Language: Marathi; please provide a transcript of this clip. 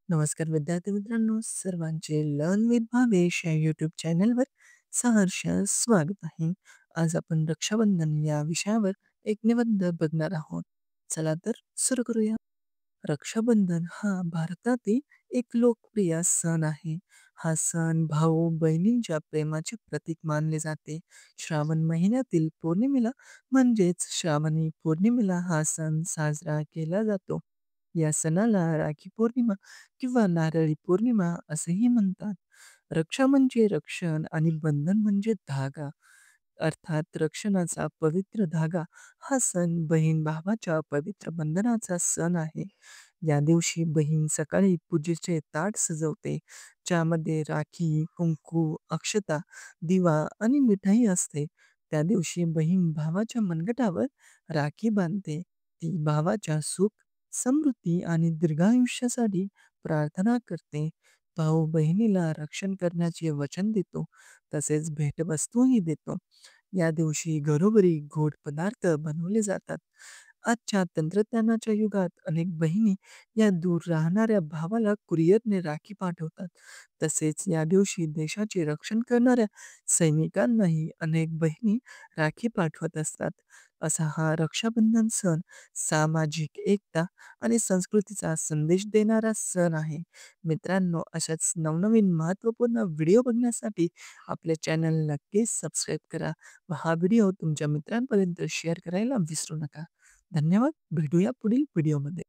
नमस्कार विद्यार्थी मित्रांनो, सर्वांचे लर्न विथ भावेश या यूट्यूब चॅनलवर सहर्ष स्वागत आहे. आज आपण रक्षाबंधन या विषयावर एक निबंध बघणार आहोत. चला तर सुरू करूया. रक्षाबंधन हा भारतातील एक लोकप्रिय सण आहे. हा सण भाऊ बहिणींच्या प्रेमाचे प्रतीक मानले जाते. श्रावण महिन्यातील पौर्णिमेला म्हणजेच श्रावणी पौर्णिमेला हा सण साजरा केला जातो. या सणाला राखी पौर्णिमा किंवा नारळी पौर्णिमा असेही म्हणतात. रक्षा म्हणजे रक्षण आणि बंधन म्हणजे धागा. अर्थात रक्षणाचा पवित्र धागा. हा सण बहीण भावाच्या पवित्र बंधनाचा सण आहे. या दिवशी बहीण सकाळी पूजेचे ताट सजवते, ज्यामध्ये राखी, कुंकू, अक्षता, दिवा आणि मिठाई असते. त्या दिवशी बहीण भावाच्या मनगटावर राखी बांधते. ती भावाच्या सुख, समृद्धी आणि दीर्घायुष्यासाठी प्रार्थना करते. भाऊ बहिणीला रक्षण करण्याचे वचन देतो, तसेच भेटवस्तूही देतो. या दिवशी घरोघरी गोड पदार्थ बनवले जातात. आजच्या तंत्रज्ञानाच्या युगात अनेक बहिणी या दूर राहणाऱ्या भावाला कुरिअरने राखी पाठवतात. तसेच या दिवशी देशाचे रक्षण करणाऱ्या सैनिकांनाही अनेक बहिणी राखी पाठवत असतात. असा हा रक्षाबंधन सण सामाजिक एकता आणि संस्कृतीचा संदेश देणारा सण आहे. मित्रांनो, अशाच नवनवीन महत्त्वपूर्ण व्हिडिओ बघण्यासाठी आपले चॅनल नक्कीच सबस्क्राईब करा व हा व्हिडिओ तुमच्या मित्रांपर्यंत शेअर करायला विसरू नका. धन्यवाद. भेटूया पुढील व्हिडिओमध्ये.